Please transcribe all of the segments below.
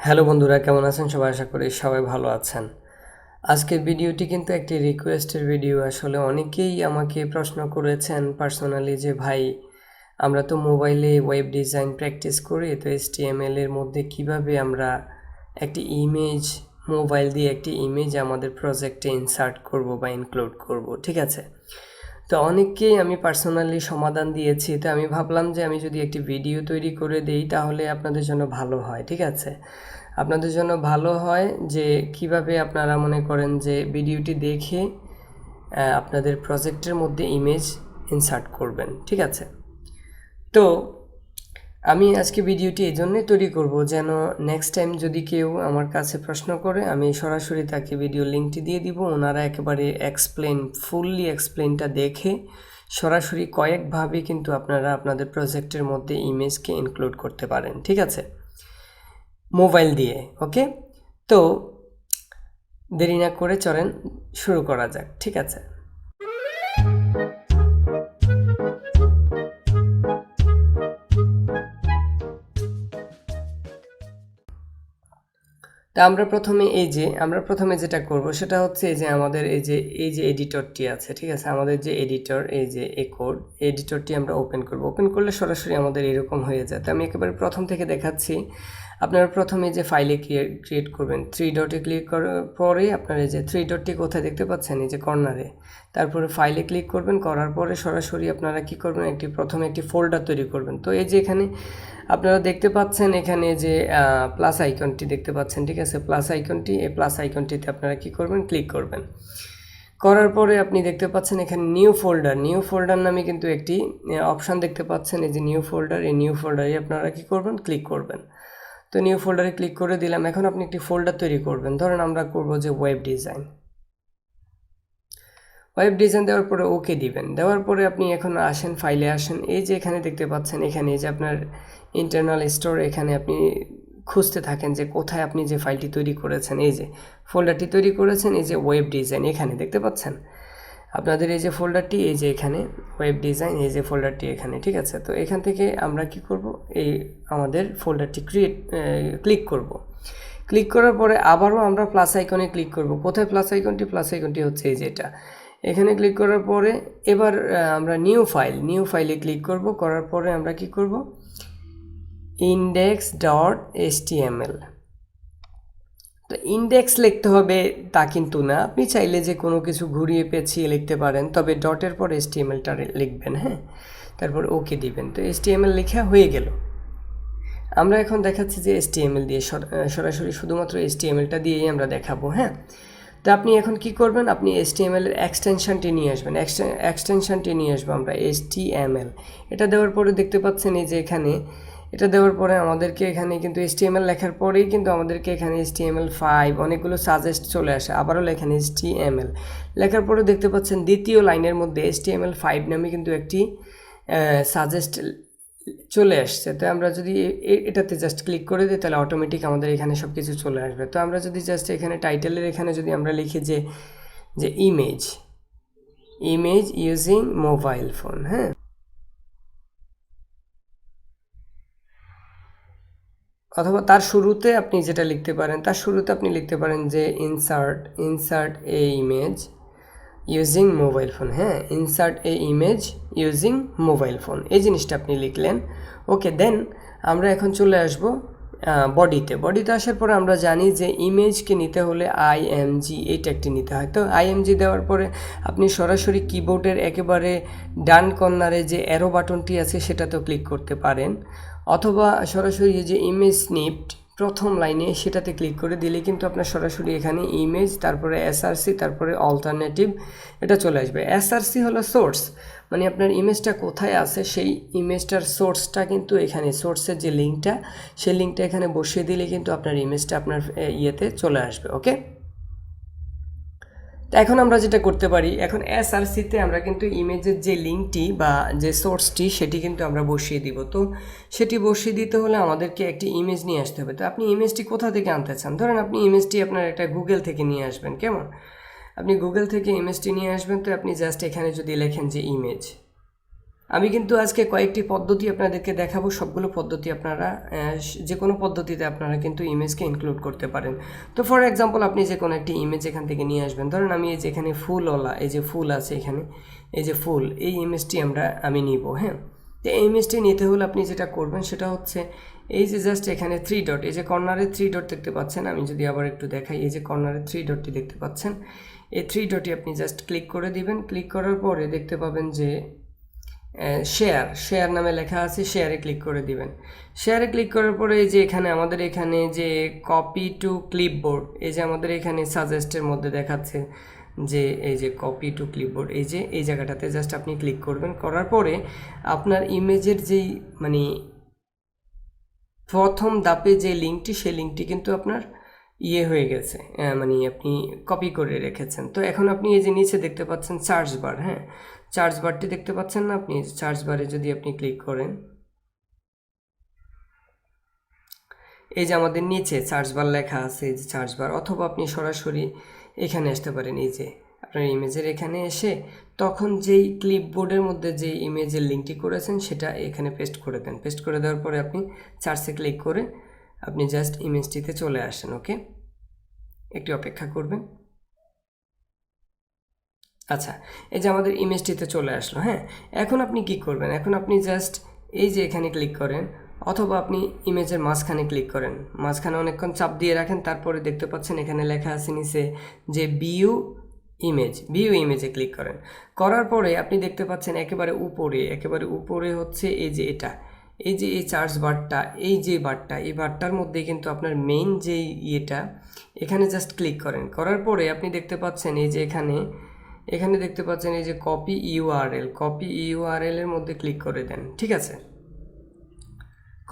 Hello বন্ধুরা, কেমন আছেন সবাই? আশা করি সবাই ভালো আছেন। আজকের ভিডিওটি কিন্তু একটি রিকোয়েস্টের ভিডিও। আসলে অনেকেই আমাকে প্রশ্ন করেছেন পার্সোনালি যে ভাই, আমরা তো মোবাইলে ওয়েব ডিজাইন প্র্যাকটিস করি, তো HTML এর মধ্যে কিভাবে আমরা একটি ইমেজ, মোবাইল দিয়ে একটি ইমেজ আমাদের প্রজেক্টে ইনসার্ট করব বা ইনক্লুড করব, ঠিক আছে? তো অনেককেই আমি পার্সোনালি সমাধান দিয়েছি। তো আমি ভাবলাম যে আমি যদি একটি ভিডিও তৈরি করে দেই তাহলে আপনাদের জন্য ভালো হয়, ঠিক আছে? আপনাদের জন্য ভালো হয় যে কিভাবে আপনারা মনে করেন যে ভিডিওটি দেখে আপনাদের প্রজেক্টের মধ্যে ইমেজ ইনসার্ট করবেন, ঠিক আছে? তো আমি আজকে ভিডিওটি এই জন্যই তৈরি করব যেন নেক্সট টাইম যদি কেউ আমার কাছে প্রশ্ন করে আমি সরাসরি তাকে ভিডিও লিঙ্কটি দিয়ে দিব। ওনারা একেবারে ফুললি এক্সপ্লেনটা দেখে সরাসরি কয়েকভাবে কিন্তু আপনারা আপনাদের প্রজেক্টের মধ্যে ইমেজকে ইনক্লুড করতে পারেন, ঠিক আছে, মোবাইল দিয়ে। ওকে, তো দেরি না করে চলেন শুরু করা যাক, ঠিক আছে? তা আমরা প্রথমে যেটা করব সেটা হচ্ছে যে আমাদের এই যে এডিটরটি আছে, ঠিক আছে, আমাদের যে এডিটর, এই যে কোড এডিটরটি আমরা ওপেন করলে সরাসরি আমাদের এরকম হয়ে যায়। তো আমি একেবারে প্রথম থেকে দেখাচ্ছি। আপনারা প্রথমে যে ফাইলে ক্রিয়েট করবেন, 3 ডটে ক্লিক করার পরে আপনার এই যে 3 ডটটি কোথায় দেখতে পাচ্ছেন, এই যে কর্নারে, তারপরে ফাইলে ক্লিক করবেন, করার পরে সরাসরি আপনারা কি করবেন, প্রথমে একটি ফোল্ডার তৈরি করবেন। তো এই যে এখানে আপনারা দেখতে পাচ্ছেন, এখানে যে প্লাস আইকনটি দেখতে পাচ্ছেন, ঠিক আছে, প্লাস আইকনটি, এই প্লাস আইকনটিতে আপনারা কি করবেন, ক্লিক করবেন। করার পরে আপনি দেখতে পাচ্ছেন এখানে নিউ ফোল্ডার নামে কিন্তু একটি অপশান দেখতে পাচ্ছেন, এই যে নিউ ফোল্ডার, এই নিউ ফোল্ডারে আপনারা কি করবেন, ক্লিক করবেন। তো নিউ ফোল্ডারে ক্লিক করে দিলাম। এখন আপনি একটি ফোল্ডার তৈরি করবেন। ধরেন আমরা করব যে ওয়েব ডিজাইন দেওয়ার পরে ওকে দিবেন। দেওয়ার পরে আপনি এখন আসেন, ফাইলে আসেন, এই যে এখানে দেখতে পাচ্ছেন, এখানে এই যে আপনার ইন্টারনাল স্টোর, এখানে আপনি খুঁজতে থাকেন যে কোথায় আপনি যে ফাইলটি তৈরি করেছেন, এই যে ফোল্ডারটি তৈরি করেছেন, এই যে ওয়েব ডিজাইন এখানে দেখতে পাচ্ছেন আপনাদের এই যে ফোল্ডারটি, এই যে এখানে ওয়েব ডিজাইন, এই যে ফোল্ডারটি এখানে, ঠিক আছে? তো এখান থেকে আমরা কি করব, এই আমাদের ফোল্ডারটি ক্লিক করব। ক্লিক করার পরে আবারও আমরা প্লাস আইকনে ক্লিক করব। কোথায় প্লাস আইকনটি হচ্ছে এই যে এটা, এখানে ক্লিক করার পরে এবার আমরা নিউ ফাইলে ক্লিক করব। করার পরে আমরা কি করব, index.html। তো ইন্ডেক্স লিখতে হবে তা কিন্তু না, আপনি চাইলে যে কোনো কিছু ঘুরিয়ে পেঁচিয়ে লিখতে পারেন, তবে ডটের পর HTML-টা লিখবেন, হ্যাঁ, তারপর ওকে দিবেন। তো HTML লেখা হয়ে গেল। আমরা এখন দেখাচ্ছি যে HTML দিয়ে সরাসরি শুধুমাত্র HTML-টা দিয়েই আমরা দেখাবো, হ্যাঁ। তো আপনি এখন কি করবেন, আপনি HTML-এর এক্সটেনশনটি নিয়ে আসবেন। এক্সটেনশনটি নিয়ে আসবো আমরা, HTML। এটা দেওয়ার পরে দেখতে পাচ্ছেন এই যে এখানে, এটা দেওয়ার পরে আমাদেরকে এখানে কিন্তু HTML লেখার পরেই কিন্তু আমাদেরকে এখানে HTML5 অনেকগুলো সাজেস্ট চলে আসে। আবারও লেখেন HTML, লেখার পরে দেখতে পাচ্ছেন দ্বিতীয় লাইনের মধ্যে HTML5 নামে কিন্তু একটি সাজেস্ট চলে আসছে। তো আমরা যদি এটাতে জাস্ট ক্লিক করে দিই তাহলে অটোমেটিক আমাদের এখানে সব কিছু চলে আসবে। তো আমরা যদি জাস্ট এখানে টাইটেলের এখানে যদি আমরা লিখি যে ইমেজ ইউজিং মোবাইল ফোন, হ্যাঁ, অথবা তার শুরুতে আপনি যেটা লিখতে পারেন, তার শুরুতে আপনি লিখতে পারেন যে insert a image using mobile phone, হ্যাঁ, insert a image using mobile phone, এই জিনিসটা আপনি লিখলেন। ওকে, দেন আমরা এখন চলে আসব বডিতে আসার পরে আমরা জানি যে ইমেজকে নিতে হলে IMG এই ট্যাগটি নিতে হয়। তো IMG দেওয়ার পরে আপনি সরাসরি কিবোর্ডের একেবারে ডান কর্নারে যে অ্যারো বাটনটি আছে সেটাতেও ক্লিক করতে পারেন, অথবা সরাসরি যে ইমেজ স্নিপড প্রথম লাইনে সেটাতে ক্লিক করে দিলে কিন্তু আপনার সরাসরি এখানে ইমেজ, তারপরে SRC, তারপরে অল্টারনেটিভ এটা চলে আসবে। SRC হলো সোর্স, মানে আপনার ইমেজটা কোথায় আছে সেই ইমেজটার সোর্সটা কিন্তু এখানে, সোর্সের যে লিঙ্কটা, সেই লিঙ্কটা এখানে বসিয়ে দিলে কিন্তু আপনার ইমেজটা আপনার ইয়েতে চলে আসবে। ওকে, তো এখন আমরা যেটা করতে পারি, এখন SRC-তে আমরা কিন্তু ইমেজের যে লিঙ্কটি বা যে সোর্সটি সেটি কিন্তু আমরা বসিয়ে দিব। তো সেটি বসিয়ে দিতে হলে আমাদেরকে একটি ইমেজ নিয়ে আসতে হবে। তো আপনি ইমেজটি কোথা থেকে আনতে চান, ধরেন আপনি ইমেজটি আপনার একটা গুগল থেকে নিয়ে আসবেন, কেমন, আপনি গুগল থেকে ইমেজটি নিয়ে আসবেন। তো আপনি জাস্ট এখানে যদি লেখেন যে ইমেজ, আমি কিন্তু আজকে কয়েকটি পদ্ধতি আপনাদেরকে দেখাবো, সবগুলো পদ্ধতি আপনারা যে কোনো পদ্ধতিতে আপনারা কিন্তু ইমেজকে ইনক্লুড করতে পারেন। তো ফর এক্সাম্পল আপনি যে কোনো একটি ইমেজ এখান থেকে নিয়ে আসবেন, ধরেন আমি এই যে এখানে ফুলওয়ালা, এই যে ফুল আছে এখানে, এই যে ফুল, এই ইমেজটি আমি নিব। হ্যাঁ, তো এই ইমেজটি নিতে হলে আপনি যেটা করবেন সেটা হচ্ছে এই যে জাস্ট এখানে 3 ডট, এই যে কর্নারে 3 ডট দেখতে পাচ্ছেন, আমি যদি আবার একটু দেখাই, এই যে কর্নারে 3 ডটটি দেখতে পাচ্ছেন, এই 3 ডটটি আপনি জাস্ট ক্লিক করে দিবেন। ক্লিক করার পরে দেখতে পাবেন যে শেয়ার নামে লেখা আছে, শেয়ারে ক্লিক করে দিবেন। শেয়ারে ক্লিক করার পরে এই যে এখানে আমাদের এখানে যে কপি টু ক্লিপবোর্ড, এই যে আমাদের এখানে সাজেস্টের মধ্যে দেখাচ্ছে যে এই যে কপি টু ক্লিপবোর্ড, এই যে এই জায়গাটাতে জাস্ট আপনি ক্লিক করবেন। করার পরে আপনার ইমেজের যেই মানে প্রথম ধাপে যে লিঙ্কটি, সেই লিঙ্কটি কিন্তু আপনার হয়ে গেছে, মানে আপনি কপি করে রেখেছেন। তো এখন আপনি এই যে নিচে দেখতে পাচ্ছেন সার্চ বার, হ্যাঁ, সার্চ বারটি দেখতে পাচ্ছেন না আপনি? সার্চ বারে যদি আপনি ক্লিক করেন, এই যে আমাদের নিচে সার্চ বার লেখা আছে, এই যে সার্চ বার, অথবা আপনি সরাসরি এখানে আসতে পারেন, এই যে আপনার ইমেজের এখানে এসে তখন যেই ক্লিপবোর্ডের মধ্যে যে ইমেজের লিঙ্কটি করেছেন সেটা এখানে পেস্ট করে দেন। পেস্ট করে দেওয়ার পরে আপনি সার্চে ক্লিক করে আপনি জাস্ট ইমেজটিতে চলে আসেন। ওকে, একটু অপেক্ষা করবেন। আচ্ছা, এই যে আমাদের ইমেজটিতে চলে আসলো। হ্যাঁ, এখন আপনি কি করবেন? এখন আপনি জাস্ট এই যে এখানে ক্লিক করেন, অথবা আপনি ইমেজের মাঝখানে ক্লিক করেন, মাঝখানে অনেকক্ষণ চাপ দিয়ে রাখেন, তারপরে দেখতে পাচ্ছেন এখানে লেখা আছে নিচে যে ভিউ ইমেজে ক্লিক করেন। করার পরে আপনি দেখতে পাচ্ছেন একেবারে উপরে হচ্ছে এই যে এটা, এই যে এই সার্চ বারটা, এই বারটার মধ্যে কিন্তু আপনার মেইন যে এখানে জাস্ট ক্লিক করেন। করার পরে আপনি দেখতে পাচ্ছেন এই যে এখানে দেখতে পাচ্ছেন এই যে কপি ইউআরএল এর মধ্যে ক্লিক করে দেন। ঠিক আছে,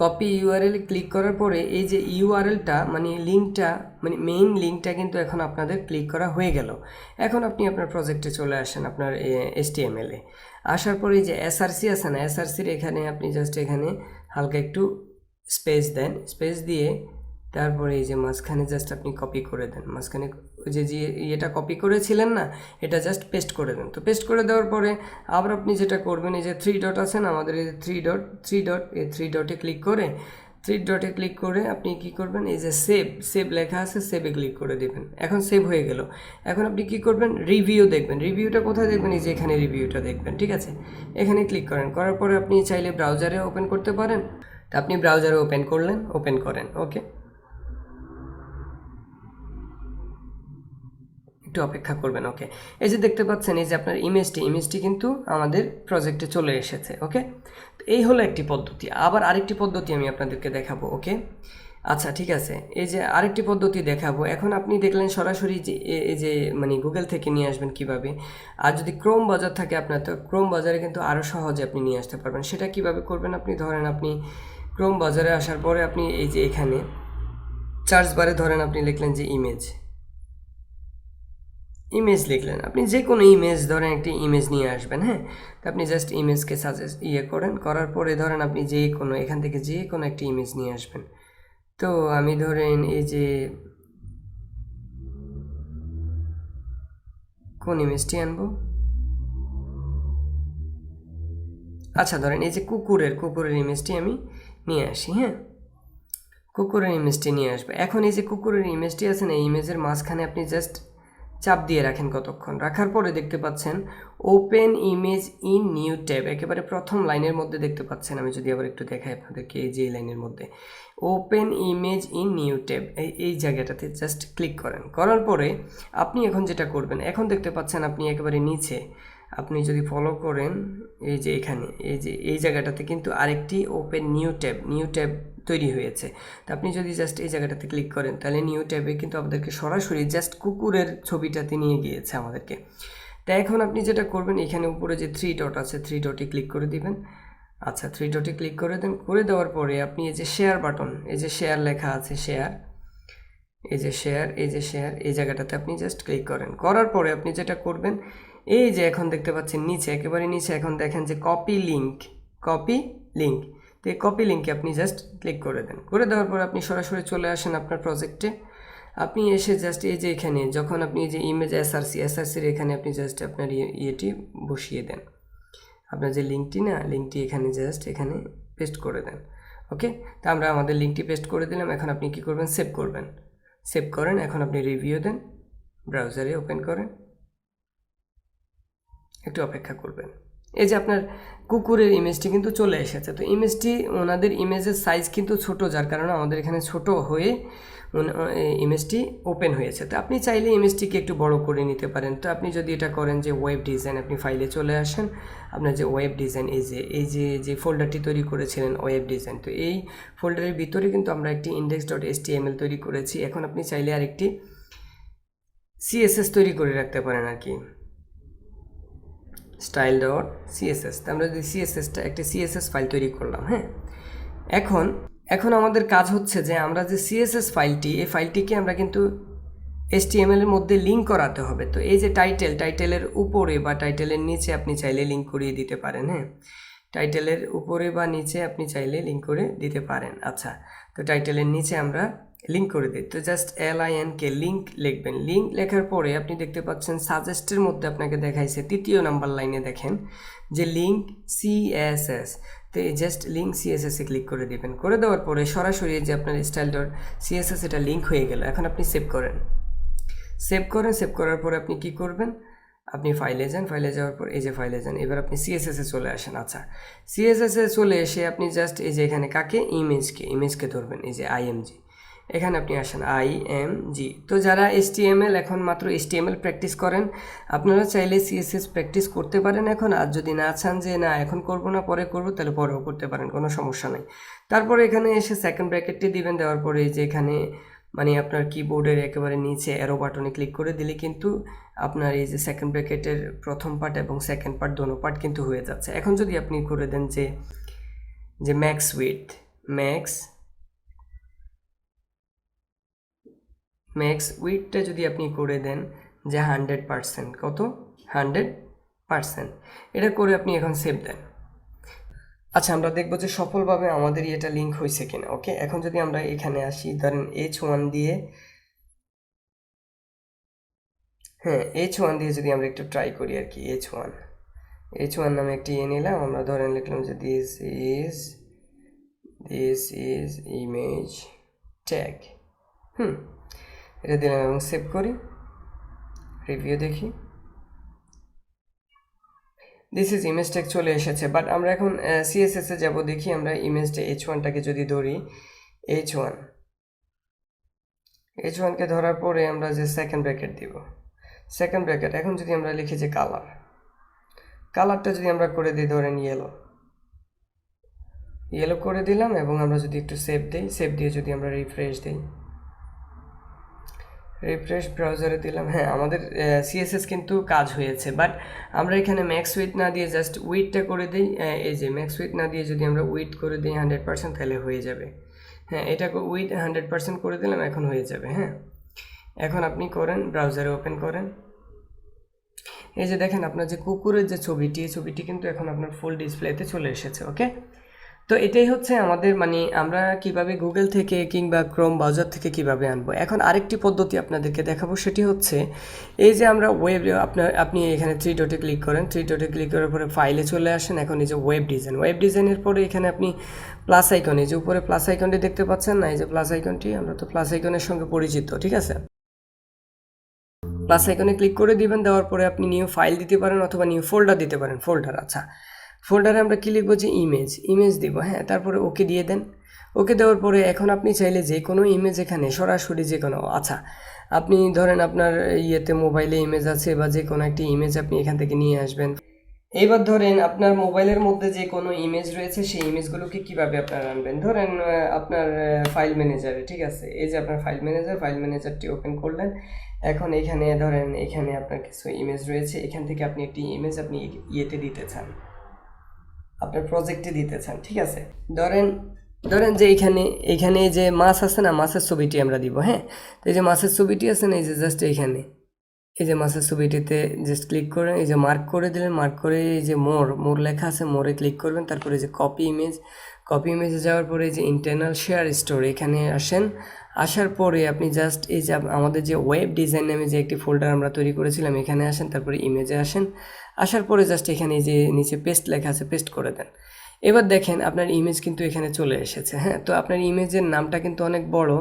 কপি ইউআরএল ক্লিক করার পরে এই যে ইউআরএলটা মানে লিঙ্কটা, মানে মেইন লিঙ্কটা কিন্তু এখন আপনাদের ক্লিক করা হয়ে গেল। এখন আপনি আপনার প্রজেক্টে চলে আসেন, আপনার HTML এ আসার পরে এই যে এসআরসি আছে না, এসআরসির এখানে আপনি জাস্ট এখানে হালকা একটু স্পেস দেন, স্পেস দিয়ে তারপরে এই যে মাঝখানে জাস্ট আপনি কপি করে দেন, মাঝখানে ওই যে এটা কপি করেছিলেন না, এটা জাস্ট পেস্ট করে দেন। তো পেস্ট করে দেওয়ার পরে আবার আপনি যেটা করবেন, এই যে 3 ডট আছে না আমাদের, এই যে 3 ডট, এই 3 ডটে ক্লিক করে আপনি কি করবেন, এই যে সেভ লেখা আছে, সেভে ক্লিক করে দেবেন। এখন সেভ হয়ে গেল। এখন আপনি কি করবেন, রিভিউ দেখবেন। রিভিউটা কোথায় দেখবেন? এই যে এখানে রিভিউটা দেখবেন। ঠিক আছে, এখানে ক্লিক করেন। করার পরে আপনি চাইলে ব্রাউজারে ওপেন করতে পারেন। তো আপনি ব্রাউজারে ওপেন করেন। ওকে, একটু অপেক্ষা করবেন। ওকে, এই যে দেখতে পাচ্ছেন এই যে আপনার ইমেজটি কিন্তু আমাদের প্রজেক্টে চলে এসেছে। ওকে, তো এই হলো একটি পদ্ধতি। আবার আরেকটি পদ্ধতি আমি আপনাদেরকে দেখাবো। ওকে, আচ্ছা ঠিক আছে, এই যে আরেকটি পদ্ধতি দেখাবো। এখন আপনি দেখলেন সরাসরি যে এই যে মানে গুগল থেকে নিয়ে আসবেন কিভাবে। আর যদি ক্রোম বাজার থাকে আপনার, তো ক্রোম বাজারে কিন্তু আরও সহজে আপনি নিয়ে আসতে পারবেন। সেটা কিভাবে করবেন? আপনি ধরেন আপনি ক্রোম বাজারে আসার পরে আপনি এই যে এখানে সার্চ বারে ধরেন আপনি লিখলেন যে ইমেজ লিখলেন, আপনি যে কোনো ইমেজ ধরেন একটি ইমেজ নিয়ে আসবেন। হ্যাঁ, তো আপনি জাস্ট ইমেজকে সাজেস্ট করার পরে ধরেন আপনি এখান থেকে যে কোনো একটি ইমেজ নিয়ে আসবেন। তো আমি ধরেন এই যে কোন ইমেজটি আনবো, আচ্ছা ধরেন এই যে কুকুরের ইমেজটি আমি নিয়ে আসি। হ্যাঁ, কুকুরের ইমেজটি নিয়ে আসবে। এখন এই যে কুকুরের ইমেজটি আছে না, এই ইমেজের মাঝখানে আপনি জাস্ট চাপ দিয়ে রাখেন কতক্ষণ। রাখার পরে দেখতে পাচ্ছেন open image in new tab, একেবারে প্রথম লাইনের মধ্যে দেখতে পাচ্ছেন। আমি যদি আবার একটু দেখাই আপনাদেরকে, এই যে এই লাইনের মধ্যে open image in new tab, এই জায়গাটাতে জাস্ট ক্লিক করেন। করার পরে আপনি এখন যেটা করবেন, এখন দেখতে পাচ্ছেন আপনি একেবারে নিচে আপনি যদি ফলো করেন, এই যে এখানে এই জায়গাটাতে কিন্তু আরেকটি ওপেন নিউ ট্যাব তৈরি হয়েছে। তো আপনি যদি জাস্ট এই জায়গাটাতে ক্লিক করেন, তাহলে নিউ ট্যাবে কিন্তু আমাদেরকে সরাসরি জাস্ট কুকুরের ছবিটাতে নিয়ে গিয়েছে আমাদেরকে। তো এখন আপনি যেটা করবেন, এখানে উপরে যে 3 ডট আছে, 3 ডটে ক্লিক করে দিবেন। আচ্ছা, 3 ডটে ক্লিক করে দেন। করে দেওয়ার পরে আপনি এই যে শেয়ার বাটন, এই যে শেয়ার লেখা আছে, এই জায়গাটাতে আপনি জাস্ট ক্লিক করেন। করার পরে আপনি যেটা করবেন, এই যে এখন দেখতে পাচ্ছেন নিচে, একেবারে নিচে এখন দেখেন যে কপি লিঙ্ক, তো এই কপি লিঙ্কে আপনি জাস্ট ক্লিক করে দেন। করে দেওয়ার পর আপনি সরাসরি চলে আসেন আপনার প্রজেক্টে। আপনি এসে জাস্ট এই যে এখানে যখন আপনি এই যে ইমেজ এসআরসির এখানে আপনি জাস্ট আপনার ইয়েটি বসিয়ে দেন। আপনার যে লিঙ্কটি না, লিঙ্কটি এখানে জাস্ট এখানে পেস্ট করে দেন। ওকে, তা আমরা আমাদের লিঙ্কটি পেস্ট করে দিলাম। এখন আপনি কি করবেন, সেভ করবেন। সেভ করেন, এখন আপনি রিভিউ দেন, ব্রাউজারে ওপেন করেন, একটু অপেক্ষা করবেন। এই যে আপনার কুকুরের ইমেজটি কিন্তু চলে এসেছে। তো ইমেজটি, ওনাদের ইমেজের সাইজ কিন্তু ছোট, যার কারণে আমাদের এখানে ছোট হয়ে ইমেজটি ওপেন হয়েছে। তো আপনি চাইলে ইমেজটিকে একটু বড় করে নিতে পারেন। তো আপনি যদি এটা করেন যে ওয়েব ডিজাইন, আপনি ফাইলে চলে আসেন, আপনার যে ওয়েব ডিজাইন, এই যে ফোল্ডারটি তৈরি করেছিলেন ওয়েব ডিজাইন, তো এই ফোল্ডারের ভিতরে কিন্তু আমরা একটি index.html তৈরি করেছি। এখন আপনি চাইলে আরেকটি CSS তৈরি করে রাখতে পারেন আর কি, style.css। তো আমরা যদি CSSটা একটা CSS ফাইল তৈরি করলাম। হ্যাঁ, এখন আমাদের কাজ হচ্ছে যে আমরা যে CSS ফাইলটি, এই ফাইলটিকে আমরা কিন্তু HTML এর মধ্যে লিঙ্ক করাতে হবে। তো এই যে টাইটেলের উপরে বা টাইটেলের নিচে আপনি চাইলে লিঙ্ক করিয়ে দিতে পারেন। হ্যাঁ, টাইটেলের উপরে বা নিচে আপনি চাইলে লিঙ্ক করে দিতে পারেন। আচ্ছা, তো টাইটেলের নিচে আমরা লিঙ্ক করে দিই। তো জাস্ট LINK লিঙ্ক লিখবেন। লিঙ্ক লেখার পরে আপনি দেখতে পাচ্ছেন সাজেস্টের মধ্যে আপনাকে দেখাইছে 3 নাম্বার লাইনে দেখেন যে লিঙ্ক CSS। তো এই জাস্ট লিঙ্ক CSS এ ক্লিক করে দিবেন। করে দেওয়ার পরে সরাসরি যে আপনার style.css এটা লিঙ্ক হয়ে গেল। এখন আপনি সেভ করেন। সেভ করার পরে আপনি কি করবেন, আপনি ফাইলে যান, ফাইলে যাওয়ার পর এই যে ফাইলে যান, এবার আপনি CSS এ চলে আসেন। আচ্ছা, CSS এ চলে এসে আপনি জাস্ট এই যে এখানে কাকে, ইমেজকে ধরবেন, এই যে IMG, এখানে আপনি আসেন IMG। তো যারা HTML এখন মাত্র HTML প্র্যাকটিস করেন, আপনারা চাইলে CSS প্র্যাকটিস করতে পারেন এখন। আর যদি না চান যে না এখন করব না পরে করব, তাহলে পরেও করতে পারেন, কোনো সমস্যা নেই। তারপরে এখানে এসে সেকেন্ড ব্র্যাকেটটি দিবেন। দেওয়ার পরে এই যে এখানে মানে আপনার কিবোর্ডের একেবারে নিচে অ্যারো বাটনে ক্লিক করে দিলে কিন্তু আপনার এই যে সেকেন্ড ব্র্যাকেটের প্রথম পার্ট এবং সেকেন্ড পার্ট দোনো পার্ট কিন্তু হয়ে যাচ্ছে। এখন যদি আপনি করে দেন যে ম্যাক্স উইডথটা যদি আপনি করে দেন যে 100%, কত 100%, এটা করে আপনি এখন সেভ দেন। আচ্ছা, আমরা দেখবো যে সফলভাবে আমাদের এটা লিঙ্ক হয়েছে কিনা। ওকে, এখন যদি আমরা এখানে আসি, ধরেন H1 দিয়ে, হ্যাঁ H1 দিয়ে যদি আমরা একটু ট্রাই করি আর কি, H1 নামে একটি নিলাম আমরা, ধরেন লিখলাম যে দিস ইজ ইমেজ ট্যাগ। এটা দিলাম এবং সেভ করি, রিভিউ দেখি, দিস ইজ ইমেজ ট্যাগ চলে এসেছে। বাট আমরা এখন CSS এ যাব, দেখি আমরা ইমেজটা H1টাকে যদি ধরি, H1কে ধরার পরে আমরা যে সেকেন্ড ব্র্যাকেট দিব, সেকেন্ড ব্র্যাকেট, এখন যদি আমরা লিখি যে কালারটা যদি আমরা করে দিই ধরেন ইয়েলো করে দিলাম, এবং আমরা যদি একটু সেভ দিয়ে যদি আমরা রিফ্রেশ ব্রাউজারে দিলাম, হ্যাঁ আমাদের CSS কিন্তু কাজ হয়েছে। বাট আমরা এখানে ম্যাক্স উইথ না দিয়ে জাস্ট উইথটা করে দিই, এই যে ম্যাক্স উইথ না দিয়ে যদি আমরা উইথ করে দিই 100%, তাহলে হয়ে যাবে। হ্যাঁ, এটাকে উইথ 100% করে দিলাম, এখন হয়ে যাবে। হ্যাঁ, এখন আপনি করেন, ব্রাউজারে ওপেন করেন, এই যে দেখেন আপনার যে কুকুরের যে ছবিটি, এই ছবিটি কিন্তু এখন আপনার ফুল ডিসপ্লেতে চলে এসেছে। ওকে, তো এটাই হচ্ছে আমাদের মানে আমরা কিভাবে গুগল থেকে কিংবা ক্রোম ব্রাউজার থেকে কিভাবে আনবো। এখন আরেকটি পদ্ধতি আপনাদেরকে দেখাবো, সেটি হচ্ছে এই যে আমরা আপনি এখানে 3 ডটে ক্লিক করেন, 3 ডটে ক্লিক করার পরে ফাইলে চলে আসেন। এখন এই যে ওয়েব ডিজাইনের পরে এখানে আপনি প্লাস আইকন, এই যে উপরে প্লাস আইকনটি দেখতে পাচ্ছেন না, এই যে প্লাস আইকনটি, আমরা তো প্লাস আইকনের সঙ্গে পরিচিত, ঠিক আছে। প্লাস আইকনে ক্লিক করে দিবেন, দেওয়ার পরে আপনি নিউ ফাইল দিতে পারেন অথবা নিউ ফোল্ডার দিতে পারেন। আচ্ছা, ফোল্ডারে আমরা কি লিখবো, যে ইমেজ দিব। হ্যাঁ, তারপরে ওকে দিয়ে দেন। ওকে দেওয়ার পরে এখন আপনি চাইলে যে কোনো ইমেজ এখানে সরাসরি যে কোনো, আচ্ছা আপনি ধরেন আপনার মোবাইলে ইমেজ আছে বা যে কোনো একটি ইমেজ আপনি এখান থেকে নিয়ে আসবেন। এইবার ধরেন আপনার মোবাইলের মধ্যে যে কোনো ইমেজ রয়েছে, সেই ইমেজগুলোকে কিভাবে আপনারা আনবেন, ধরেন আপনার ফাইল ম্যানেজারে, ঠিক আছে, এই যে আপনার ফাইল ম্যানেজারটি ওপেন করলেন। এখন এখানে ধরেন এখানে আপনার কিছু ইমেজ রয়েছে, এখান থেকে আপনি একটি ইমেজ আপনি দিতে চান, আপনার প্রজেক্টে দিতে চান, ঠিক আছে। ধরেন যে এখানে যে মাছ আছে না, মাছের ছবিটি আমরা দিব। হ্যাঁ, তো এই যে মাছের ছবিটি আছে না, এই যে জাস্ট এইখানে এই যে মাছের ছবিটিতে জাস্ট ক্লিক করে এই যে মার্ক করে দিলেন, মার্ক করে এই যে মোর লেখা আছে, মোরে ক্লিক করবেন। তারপরে যে কপি ইমেজে যাওয়ার পরে যে ইন্টারনাল শেয়ার স্টোর, এখানে আসেন, আসার পরে আপনি জাস্ট এই যে আমাদের যে ওয়েব ডিজাইন নামে যে একটি ফোল্ডার আমরা তৈরি করেছিলাম এখানে আসেন, তারপরে ইমেজে আসেন, আসার পরে জাস্ট এখানে যে নিচে পেস্ট লেখা আছে পেস্ট করে দেন। এবার দেখেন আপনার ইমেজ কিন্তু এখানে চলে এসেছে। হ্যাঁ, তো আপনার ইমেজের নামটা কিন্তু অনেক বড়,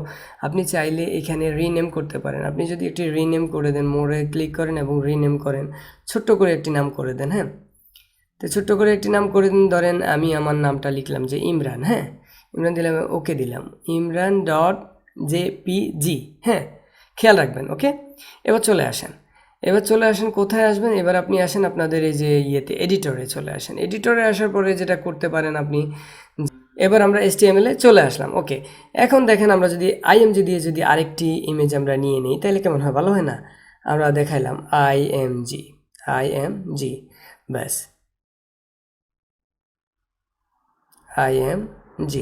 আপনি চাইলে এখানে রিনেম করতে পারেন। আপনি যদি একটি রিনেম করে দেন, মোড়ে ক্লিক করেন এবং রিনেম করেন, ছোট্ট করে একটি নাম করে দেন। হ্যাঁ, তো ছোট্ট করে একটি নাম করে দিন, ধরেন আমি আমার নামটা লিখলাম যে ইমরান। হ্যাঁ, ইমরান দিলাম, ওকে দিলাম, ইমরান ডট জেপিজি। হ্যাঁ, খেয়াল রাখবেন। ওকে, এবার চলে আসেন। কোথায় আসবেন? এবার আপনি আসেন আপনাদের এই যে এডিটরে চলে আসেন। এডিটরে আসার পরে যেটা করতে পারেন আপনি, এবার আমরা HTML এ চলে আসলাম। ওকে, এখন দেখেন আমরা যদি IMG দিয়ে যদি আরেকটি ইমেজ আমরা নিয়ে নিই তাহলে কেমন হয়? ভালো হয় না? আমরা দেখাইলাম IMG, ব্যাস IMG।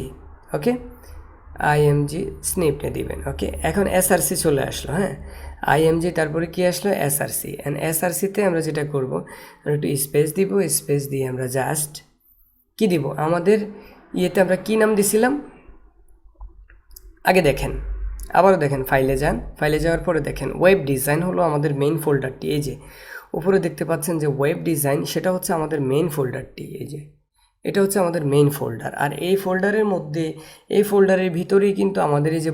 ওকে, IMG স্নিপটা দিবেন। ওকে, এখন SRC চলে আসলো। হ্যাঁ, IMG তারপরে কি আসলো? SRC। অ্যান্ড SRCতে আমরা যেটা করব, একটু স্পেস দিব, স্পেস দিয়ে আমরা জাস্ট কি দিব, আমাদের ইয়েতে আমরা কি নাম দিছিলাম আগে দেখেন, আবারও দেখেন, ফাইলে যান, ফাইলে যাওয়ার পরে দেখেন ওয়েব ডিজাইন হলো আমাদের মেইন ফোল্ডারটি। এই যে উপরে দেখতে পাচ্ছেন যে ওয়েব ডিজাইন, সেটা হচ্ছে আমাদের মেইন ফোল্ডারটি। এই যে এটা হচ্ছে আমাদের মেইন ফোল্ডার। আর এই ফোল্ডারের মধ্যে, এই ফোল্ডারের ভিতরেই কিন্তু আমাদের এই যে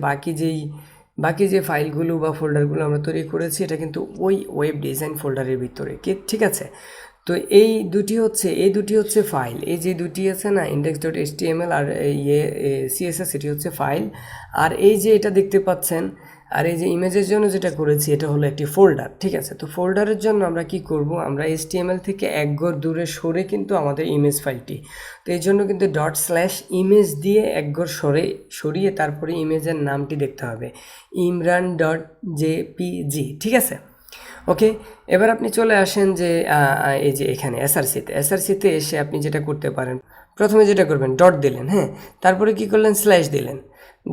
বাকি যে ফাইলগুলো বা ফোল্ডারগুলো আমরা তৈরি করেছি, এটা কিন্তু ওই ওয়েব ডিজাইন ফোল্ডারের ভিতরে। ঠিক আছে? তো এই দুটি হচ্ছে ফাইল। এই যে দুটি আছে না, index.html আর CSS, এটি হচ্ছে ফাইল। আর এই যে এটা দেখতে পাচ্ছেন, আর এই যে ইমেজের জন্য যেটা করেছি এটা হলো একটি ফোল্ডার। ঠিক আছে? তো ফোল্ডারের জন্য আমরা কি করব, আমরা HTML থেকে এক ঘর দূরে সরে কিন্তু আমাদের ইমেজ ফাইলটি, তো এই জন্য কিন্তু ./image দিয়ে এক ঘর সরিয়ে তারপরে ইমেজের নামটি দেখতে হবে, imran.jpg। ঠিক আছে? ওকে, এবার আপনি চলে আসেন যে এই যে এখানে SRCতে এসে আপনি যেটা করতে পারেন, প্রথমে যেটা করবেন ডট দিলেন। হ্যাঁ, তারপরে কি করলেন? স্ল্যাশ দিলেন,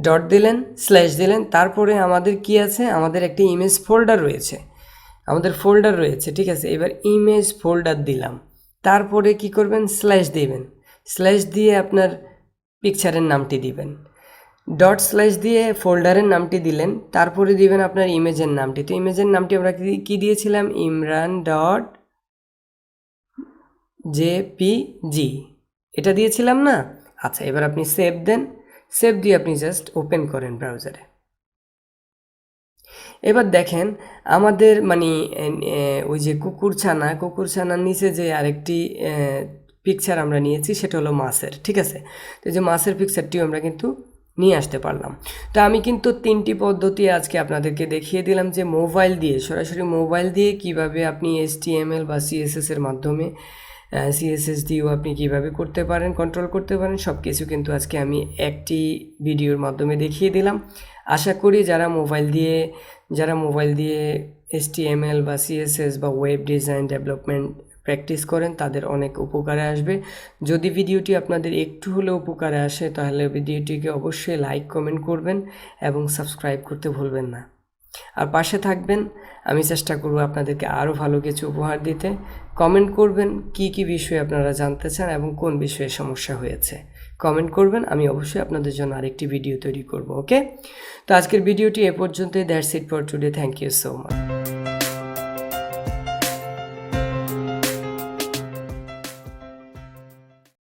ডট দিলেন, স্ল্যাশ দিলেন। তারপরে আমাদের কি আছে? আমাদের একটি ইমেজ ফোল্ডার রয়েছে। ঠিক আছে, এবার ইমেজ ফোল্ডার দিলাম, তারপরে কি করবেন? স্ল্যাশ দিবেন, স্ল্যাশ দিয়ে আপনার পিকচারের নামটি দিবেন, ডট স্ল্যাশ দিয়ে ফোল্ডারের নামটি দিলেন, তারপরে দিবেন আপনার ইমেজের নামটি। তো ইমেজের নামটি আমরা কি দিয়েছিলাম? imran.jpg, এটা দিয়েছিলাম না? আচ্ছা, এবার আপনি সেভ দেন, সেভ দিয়ে আপনি জাস্ট ওপেন করেন ব্রাউজারে। এবার দেখেন আমাদের ওই যে কুকুরছানার নিচে যে আরেকটি পিকচার আমরা নিয়েছি সেটা হলো মাছের। ঠিক আছে, তো যে মাছের পিকচারটিও আমরা কিন্তু নিয়ে আসতে পারলাম। তো আমি কিন্তু 3টি পদ্ধতি আজকে আপনাদেরকে দেখিয়ে দিলাম যে সরাসরি মোবাইল দিয়ে কিভাবে আপনি HTML বা CSS এর মাধ্যমে CSS দিয়েও আপনি কিভাবে করতে পারেন, কন্ট্রোল করতে পারেন, সব কিছু কিন্তু আজকে আমি একটি ভিডিওর মাধ্যমে দেখিয়ে দিলাম। আশা করি যারা মোবাইল দিয়ে HTML বা CSS বা ওয়েব ডিজাইন ডেভেলপমেন্ট প্র্যাকটিস করেন তাদের অনেক উপকারে আসবে। যদি ভিডিওটি আপনাদের একটু হলেও উপকারে আসে তাহলে ভিডিওটিকে অবশ্যই লাইক, কমেন্ট করবেন এবং সাবস্ক্রাইব করতে ভুলবেন না। আর পাশে থাকবেন, আমি চেষ্টা করব আপনাদেরকে আরও ভালো কিছু উপহার দিতে। কমেন্ট করবেন কি বিষয়ে আপনারা জানতে চান এবং কোন বিষয়ে সমস্যা হয়েছে, কমেন্ট করবেন, আমি অবশ্যই আপনাদের জন্য আরেকটি ভিডিও তৈরি করব। ওকে, তো আজকের ভিডিওটি এ পর্যন্তই। That's it for today. Thank you so much.